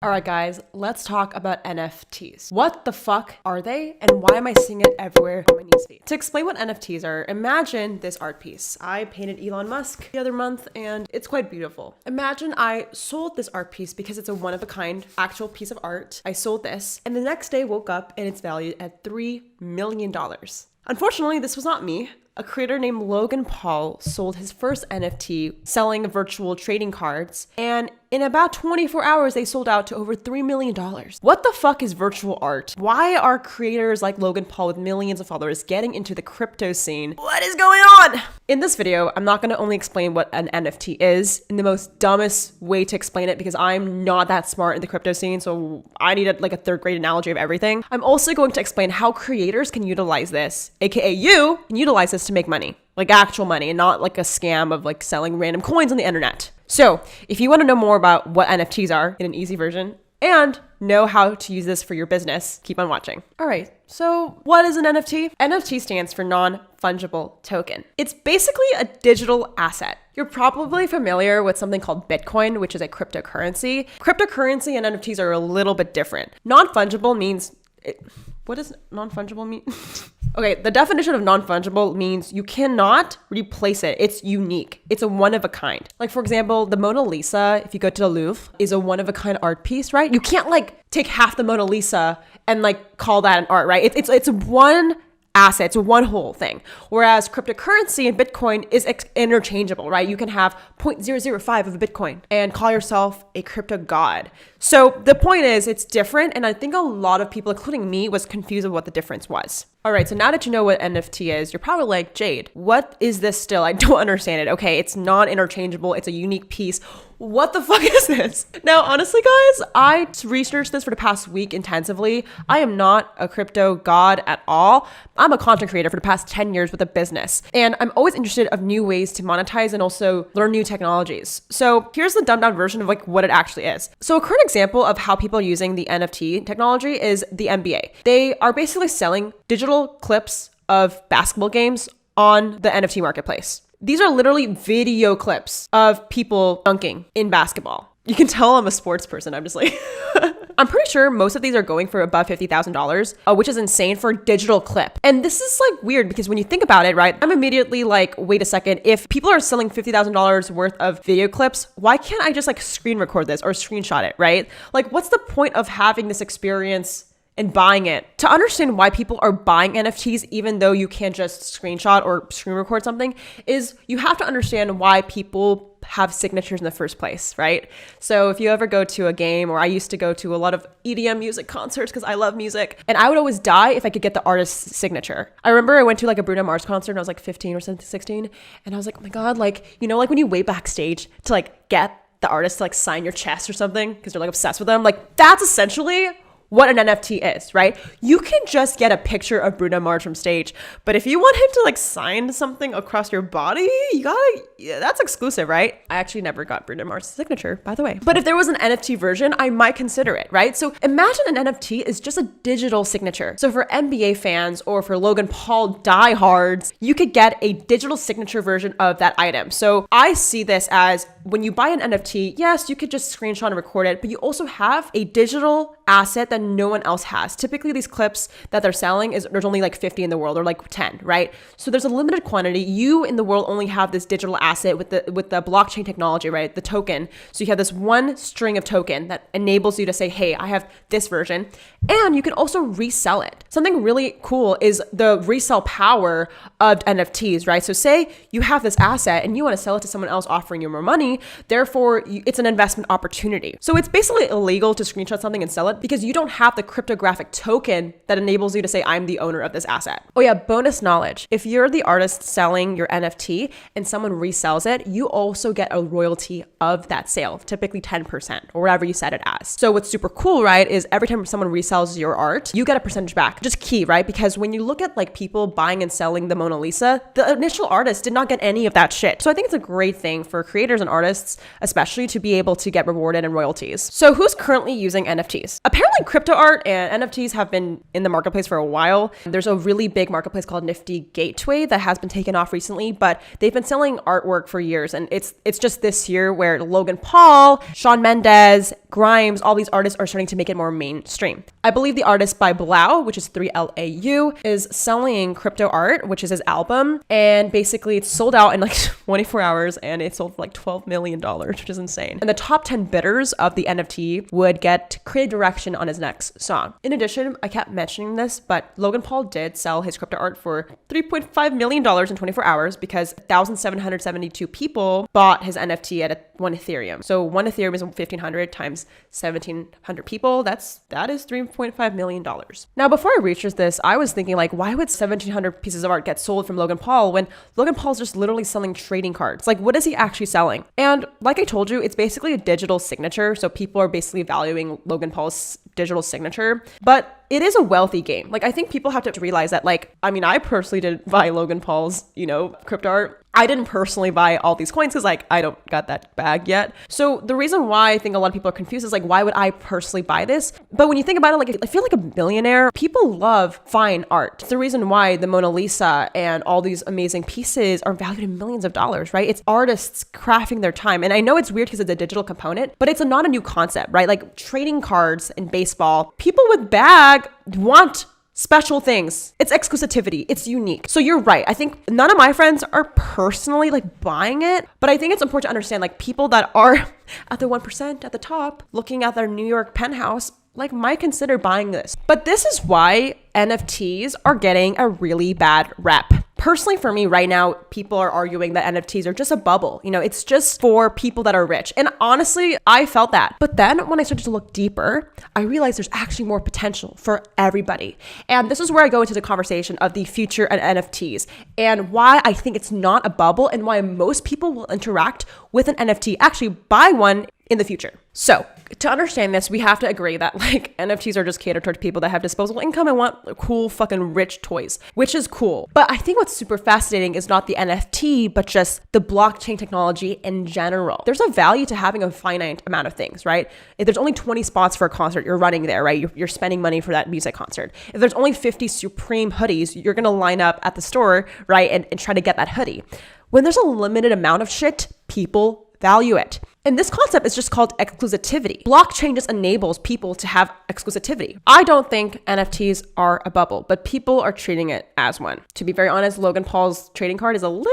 Alright guys, let's talk about NFTs. What the fuck are they and why am I seeing it everywhere on my newsfeed? To explain what NFTs are, imagine this art piece. I painted Elon Musk the other month and it's quite beautiful. Imagine I sold this art piece because it's a one-of-a-kind actual piece of art. I sold this and the next day woke up and it's valued at $3 million. Unfortunately, this was not me. A creator named Logan Paul sold his first NFT selling virtual trading cards, and in about 24 hours, they sold out to over $3 million. What the fuck is virtual art? Why are creators like Logan Paul with millions of followers getting into the crypto scene? What is going on? In this video, I'm not gonna only explain what an NFT is in the most dumbest way to explain it because I'm not that smart in the crypto scene, so I need a third grade analogy of everything. I'm also going to explain how creators can utilize this, aka you can utilize this to make money. Like actual money and not like a scam of like selling random coins on the internet. So if you want to know more about what NFTs are in an easy version and know how to use this for your business, keep on watching. All right, so what is an NFT? NFT stands for non-fungible token. It's basically a digital asset. You're probably familiar with something called Bitcoin, which is a cryptocurrency. Cryptocurrency and NFTs are a little bit different. Non-fungible means, what does non-fungible mean? Okay, the definition of non-fungible means you cannot replace it. It's unique. It's a one-of-a-kind. Like, for example, the Mona Lisa, if you go to the Louvre, is a one-of-a-kind art piece, right? You can't take half the Mona Lisa and call that an art, right? It's one asset, it's one whole thing. Whereas cryptocurrency and Bitcoin is interchangeable, right? You can have 0.005 of a Bitcoin and call yourself a crypto god. So the point is it's different. And I think a lot of people, including me, was confused with what the difference was. All right, so now that you know what NFT is, you're probably like, Jade, what is this still? I don't understand it. Okay, it's non-interchangeable. It's a unique piece. What the fuck is this? Now, honestly, guys, I researched this for the past week intensively. I am not a crypto god at all. I'm a content creator for the past 10 years with a business. And I'm always interested of new ways to monetize and also learn new technologies. So here's the dumbed down version of what it actually is. So a current example of how people are using the NFT technology is the NBA. They are basically selling digital clips of basketball games on the NFT marketplace. These are literally video clips of people dunking in basketball. You can tell I'm a sports person. I'm just like, I'm pretty sure most of these are going for above $50,000, which is insane for a digital clip. And this is weird because when you think about it, right, I'm immediately like, wait a second, if people are selling $50,000 worth of video clips, why can't I just screen record this or screenshot it, right? What's the point of having this experience and buying it? To understand why people are buying NFTs, even though you can't just screenshot or screen record something, is you have to understand why people have signatures in the first place, right? So if you ever go to a game, or I used to go to a lot of EDM music concerts because I love music, and I would always die if I could get the artist's signature. I remember I went to a Bruno Mars concert and I was 15 or 16, and I was like, oh my God, when you wait backstage to get the artist to sign your chest or something because they're obsessed with them, that's essentially what an NFT is, right? You can just get a picture of Bruno Mars from stage, but if you want him to sign something across your body, that's exclusive, right? I actually never got Bruno Mars' signature, by the way. But if there was an NFT version, I might consider it, right? So imagine an NFT is just a digital signature. So for NBA fans or for Logan Paul diehards, you could get a digital signature version of that item. So I see this as when you buy an NFT, yes, you could just screenshot and record it, but you also have a digital asset that no one else has. Typically these clips that they're selling there's only 50 in the world or 10, right? So there's a limited quantity. You in the world only have this digital asset with the blockchain technology, right? The token. So you have this one string of token that enables you to say, hey, I have this version, and you can also resell it. Something really cool is the resell power of NFTs, right? So say you have this asset and you want to sell it to someone else offering you more money, therefore it's an investment opportunity. So it's basically illegal to screenshot something and sell it because you don't have the cryptographic token that enables you to say, I'm the owner of this asset. Oh yeah, bonus knowledge. If you're the artist selling your NFT and someone resells it, you also get a royalty of that sale, typically 10% or whatever you set it as. So what's super cool, right, is every time someone resells your art, you get a percentage back. Just key, right? Because when you look at people buying and selling the Mona Lisa, the initial artist did not get any of that shit. So I think it's a great thing for creators and artists artists, especially to be able to get rewarded in royalties. So who's currently using NFTs? Apparently crypto art and NFTs have been in the marketplace for a while. There's a really big marketplace called Nifty Gateway that has been taken off recently, but they've been selling artwork for years. And it's just this year where Logan Paul, Shawn Mendes, Grimes, all these artists are starting to make it more mainstream. I believe the artist by Blau, which is 3LAU, is selling crypto art, which is his album. And basically it's sold out in like 24 hours and it sold for like $12 million, which is insane. And the top 10 bidders of the NFT would get creative direction on his next song. In addition, I kept mentioning this, but Logan Paul did sell his crypto art for $3.5 million in 24 hours because 1,772 people bought his NFT at 1 Ethereum. So 1 Ethereum is 1,500 times 1,700 people. That is $3.5 million. Now, before I researched this, I was thinking like, why would 1,700 pieces of art get sold from Logan Paul when Logan Paul's just literally selling trading cards? Like, what is he actually selling? And like I told you, it's basically a digital signature. So people are basically valuing Logan Paul's digital signature, but it is a wealthy game. Like, I think people have to realize that, like, I mean, I personally didn't buy Logan Paul's, crypto art. I didn't personally buy all these coins because like I don't got that bag yet. So the reason why I think a lot of people are confused is like, why would I personally buy this? But when you think about it, like I feel like a billionaire, people love fine art. It's the reason why the Mona Lisa and all these amazing pieces are valued in millions of dollars, right? It's artists crafting their time. And I know it's weird because it's a digital component, but it's not a new concept, right? Like trading cards in baseball, people with bag want special things. It's exclusivity. It's unique. So you're right. I think none of my friends are personally like buying it, but I think it's important to understand like people that are at the 1% at the top looking at their New York penthouse like might consider buying this. But this is why NFTs are getting a really bad rep. Personally, for me right now, people are arguing that NFTs are just a bubble. It's just for people that are rich. And honestly, I felt that. But then when I started to look deeper, I realized there's actually more potential for everybody. And this is where I go into the conversation of the future and NFTs and why I think it's not a bubble and why most people will interact with an NFT, actually buy one in the future. So to understand this, we have to agree that like NFTs are just catered towards people that have disposable income and want cool fucking rich toys, which is cool. But I think what's super fascinating is not the NFT, but just the blockchain technology in general. There's a value to having a finite amount of things, right? If there's only 20 spots for a concert, you're running there, right? You're spending money for that music concert. If there's only 50 Supreme hoodies, you're gonna line up at the store, right? And try to get that hoodie. When there's a limited amount of shit, people value it. And this concept is just called exclusivity. Blockchain just enables people to have exclusivity. I don't think NFTs are a bubble, but people are treating it as one. To be very honest, Logan Paul's trading card is a little,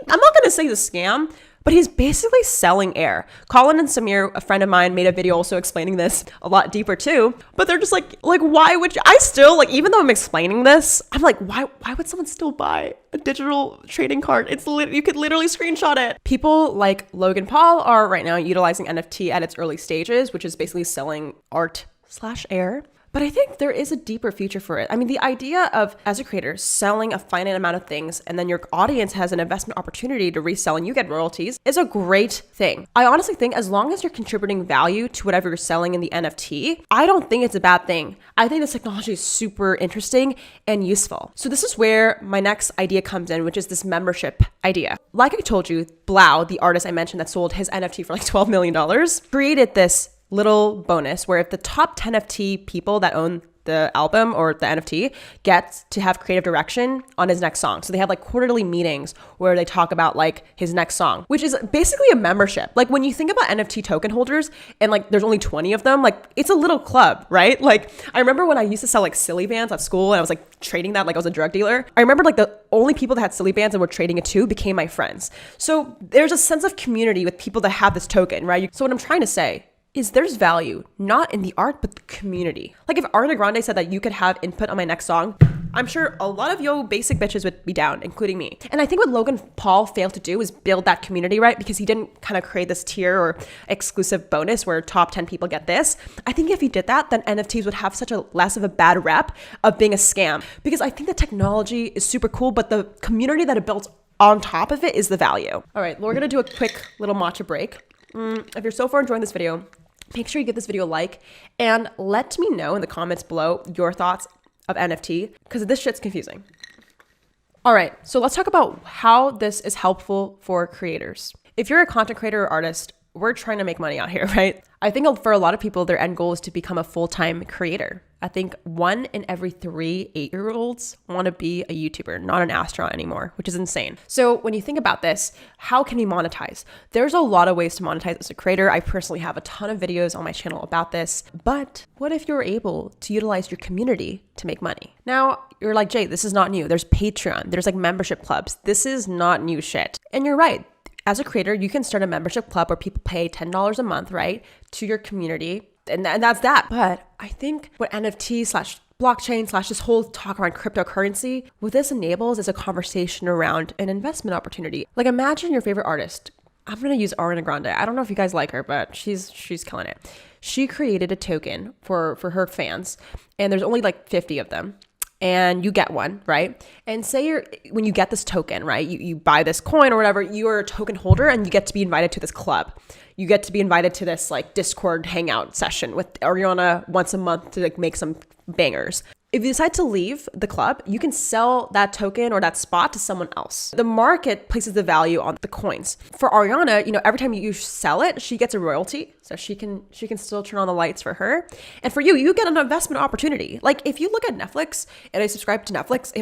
I'm not gonna say the scam, but he's basically selling air. Colin and Samir, a friend of mine, made a video also explaining this a lot deeper too. But they're just like why would you? I still, like, even though I'm explaining this, I'm like, why would someone still buy a digital trading card? You could literally screenshot it. People like Logan Paul are right now utilizing NFT at its early stages, which is basically selling art/air. But I think there is a deeper future for it. I mean, the idea of, as a creator, selling a finite amount of things and then your audience has an investment opportunity to resell and you get royalties is a great thing. I honestly think as long as you're contributing value to whatever you're selling in the NFT, I don't think it's a bad thing. I think this technology is super interesting and useful. So this is where my next idea comes in, which is this membership idea. Like I told you, Blau, the artist I mentioned that sold his NFT for like $12 million, created this little bonus where if the top 10 NFT people that own the album or the NFT gets to have creative direction on his next song. So they have like quarterly meetings where they talk about like his next song, which is basically a membership. Like when you think about NFT token holders and like there's only 20 of them, like it's a little club, right? Like I remember when I used to sell like silly bands at school and I was like trading that like I was a drug dealer. I remember like the only people that had silly bands and were trading it too became my friends. So there's a sense of community with people that have this token, right? So what I'm trying to say is there's value, not in the art, but the community. Like if Ariana Grande said that you could have input on my next song, I'm sure a lot of yo basic bitches would be down, including me. And I think what Logan Paul failed to do is build that community, right? Because he didn't kind of create this tier or exclusive bonus where top 10 people get this. I think if he did that, then NFTs would have such a less of a bad rep of being a scam. Because I think the technology is super cool, but the community that it built on top of it is the value. All right, we're gonna do a quick little matcha break. If you're so far enjoying this video, make sure you give this video a like and let me know in the comments below your thoughts of NFT because this shit's confusing. All right, so let's talk about how this is helpful for creators. If you're a content creator or artist, we're trying to make money out here, right? I think for a lot of people, their end goal is to become a full-time creator. I think 1 in every 3 8-year-olds want to be a YouTuber, not an astronaut anymore, which is insane. So when you think about this, how can we monetize? There's a lot of ways to monetize as a creator. I personally have a ton of videos on my channel about this, but what if you're able to utilize your community to make money? Now, you're like, Jay, this is not new. There's Patreon, there's like membership clubs. This is not new shit. And you're right. As a creator, you can start a membership club where people pay $10 a month, right, to your community. And that's that. But I think what NFT / blockchain / this whole talk around cryptocurrency, what this enables is a conversation around an investment opportunity. Like imagine your favorite artist. I'm going to use Ariana Grande. I don't know if you guys like her, but she's killing it. She created a token for her fans, and there's only like 50 of them. And you get one, right? And say when you get this token, right? You buy this coin or whatever, you're a token holder and you get to be invited to this club. You get to be invited to this like Discord hangout session with Ariana once a month to like make some bangers. If you decide to leave the club, you can sell that token or that spot to someone else. The market places the value on the coins. For Ariana, every time you sell it, she gets a royalty. So she can still turn on the lights for her. And for you get an investment opportunity. Like if you look at Netflix and I subscribe to Netflix,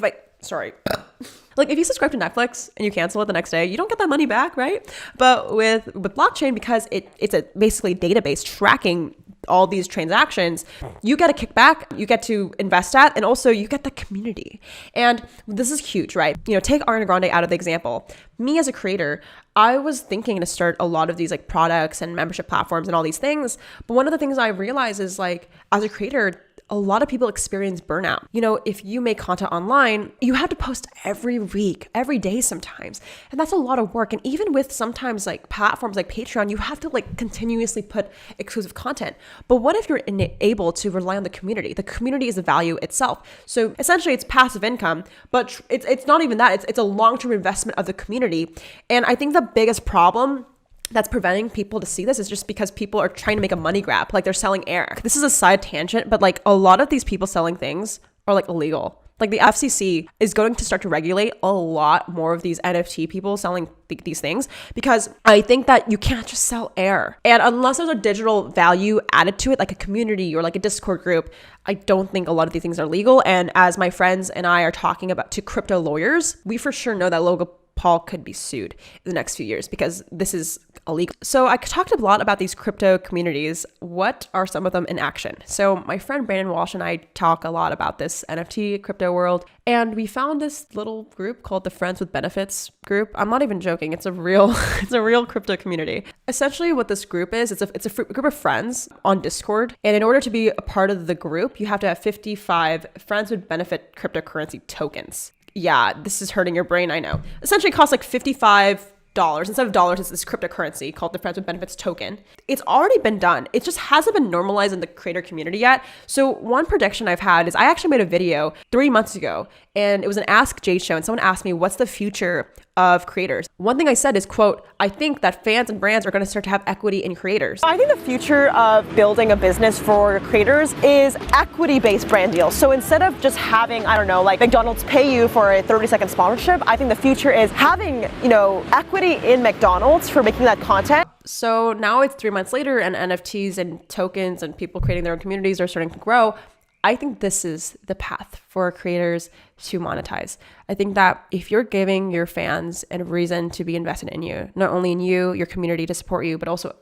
like if you subscribe to Netflix and you cancel it the next day, you don't get that money back, right? But with blockchain, because it's a basically database tracking all these transactions, you get a kickback, you get to invest that, and also you get the community. And this is huge, right? Take Ariana Grande out of the example. Me as a creator, I was thinking to start a lot of these like products and membership platforms and all these things. But one of the things I realized is like, as a creator, a lot of people experience burnout. If you make content online, you have to post every week, every day sometimes. And that's a lot of work. And even with sometimes like platforms like Patreon, you have to like continuously put exclusive content. But what if you're able to rely on the community? The community is the value itself. So essentially it's passive income, but it's not even that. It's a long-term investment of the community. And I think the biggest problem that's preventing people to see this is just because people are trying to make a money grab. Like they're selling air. This is a side tangent, but like a lot of these people selling things are like illegal. Like the FCC is going to start to regulate a lot more of these NFT people selling these things, because I think that you can't just sell air. And unless there's a digital value added to it, like a community or like a Discord group, I don't think a lot of these things are legal. And as my friends and I are talking about to crypto lawyers, we for sure know that Logan Paul could be sued in the next few years because this is illegal. So I talked a lot about these crypto communities. What are some of them in action? So my friend Brandon Walsh and I talk a lot about this NFT crypto world, and we found this little group called the Friends with Benefits group. I'm not even joking. It's a real crypto community. Essentially what this group is, it's a group of friends on Discord. And in order to be a part of the group, you have to have 55 Friends with Benefit cryptocurrency tokens. Yeah, this is hurting your brain, I know. Essentially it costs like $55. Instead of dollars, it's this cryptocurrency called the Friends with Benefits token. It's already been done. It just hasn't been normalized in the creator community yet. So one prediction I've had is I actually made a video 3 months ago, and it was an Ask Jade show, and someone asked me, what's the future of creators? One thing I said is, quote, I think that fans and brands are going to start to have equity in creators. I think the future of building a business for creators is equity-based brand deals. So instead of just having, I don't know, like McDonald's pay you for a 30-second sponsorship, I think the future is having, equity in McDonald's for making that content. So now it's 3 months later and NFTs and tokens and people creating their own communities are starting to grow. I think this is the path for creators to monetize. I think that if you're giving your fans a reason to be invested in you, not only in you, your community to support you, but also,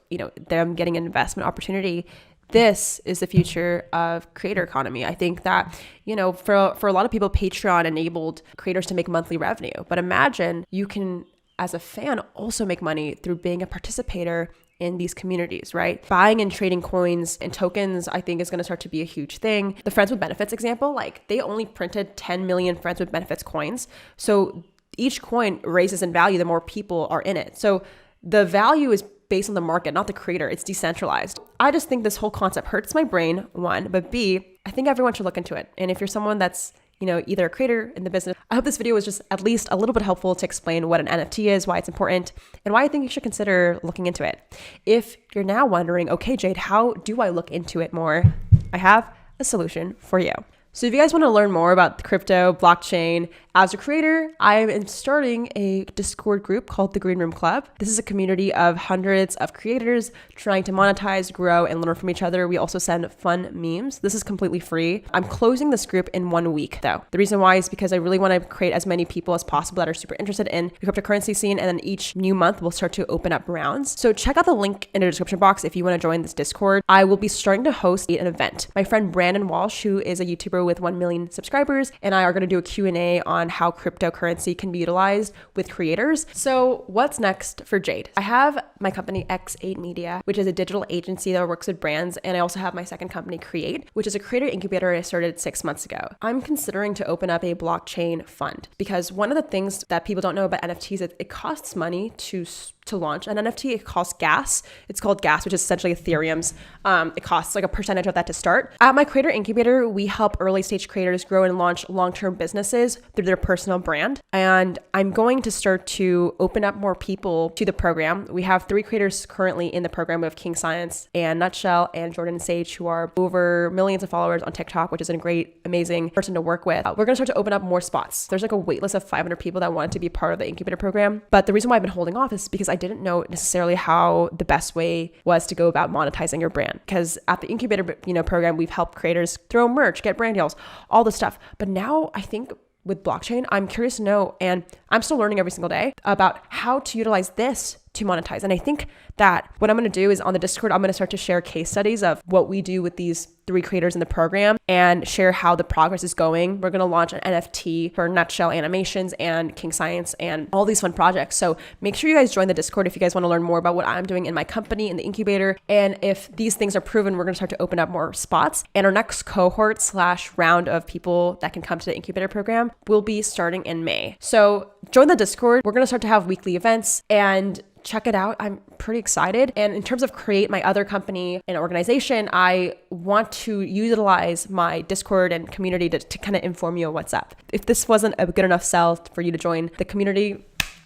them getting an investment opportunity, this is the future of creator economy. I think that, for a lot of people, Patreon enabled creators to make monthly revenue. But imagine you can, as a fan, also make money through being a participator in these communities, right? Buying and trading coins and tokens, I think, is going to start to be a huge thing. The Friends with Benefits example, like they only printed 10 million Friends with Benefits coins. So each coin raises in value the more people are in it. So the value is based on the market, not the creator. It's decentralized. I just think this whole concept hurts my brain, one, but B, I think everyone should look into it. And if you're someone that's either a creator in the business, I hope this video was just at least a little bit helpful to explain what an NFT is, why it's important, and why I think you should consider looking into it. If you're now wondering, okay, Jade, how do I look into it more? I have a solution for you. So if you guys want to learn more about crypto, blockchain, as a creator, I am starting a Discord group called the Green Room Club. This is a community of hundreds of creators trying to monetize, grow, and learn from each other. We also send fun memes. This is completely free. I'm closing this group in 1 week though. The reason why is because I really want to create as many people as possible that are super interested in the cryptocurrency scene, and then each new month we'll start to open up rounds. So check out the link in the description box if you want to join this Discord. I will be starting to host an event. My friend Brandon Walsh, who is a YouTuber with 1 million subscribers, and I are going to do a Q&A on how cryptocurrency can be utilized with creators. So what's next for Jade? I have my company X8 Media, which is a digital agency that works with brands. And I also have my second company Create, which is a creator incubator I started 6 months ago. I'm considering to open up a blockchain fund because one of the things that people don't know about NFTs is it costs money to launch an NFT. It costs gas. It's called gas, which is essentially Ethereum's. It costs like a percentage of that to start. At my creator incubator, we help early stage creators grow and launch long-term businesses through their personal brand. And I'm going to start to open up more people to the program. We have 3 creators currently in the program. We have King Science and Nutshell and Jordan Sage, who are over millions of followers on TikTok, which is a great, amazing person to work with. We're going to start to open up more spots. There's like a wait list of 500 people that wanted to be part of the incubator program. But the reason why I've been holding off is because I didn't know necessarily how the best way was to go about monetizing your brand. Because at the incubator, program, we've helped creators throw merch, get brand deals, all this stuff. But now I think with blockchain, I'm curious to know, and I'm still learning every single day about how to utilize this to monetize. And I think that what I'm going to do is on the Discord, I'm going to start to share case studies of what we do with these 3 creators in the program and share how the progress is going. We're going to launch an NFT for Nutshell Animations and King Science and all these fun projects. So make sure you guys join the Discord if you guys want to learn more about what I'm doing in my company, in the incubator. And if these things are proven, we're going to start to open up more spots. And our next cohort / round of people that can come to the incubator program will be starting in May. So join the Discord. We're going to start to have weekly events and check it out. I'm pretty excited. And in terms of Create, my other company and organization, I want to utilize my Discord and community to kind of inform you on what's up. If this wasn't a good enough sell for you to join the community,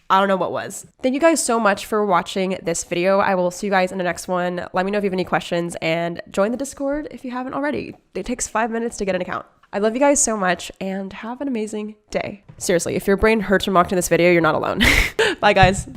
I don't know what was. Thank you guys so much for watching this video. I will see you guys in the next one. Let me know if you have any questions and join the Discord if you haven't already. It takes 5 minutes to get an account. I love you guys so much and have an amazing day. Seriously, if your brain hurts from watching this video, you're not alone. Bye guys.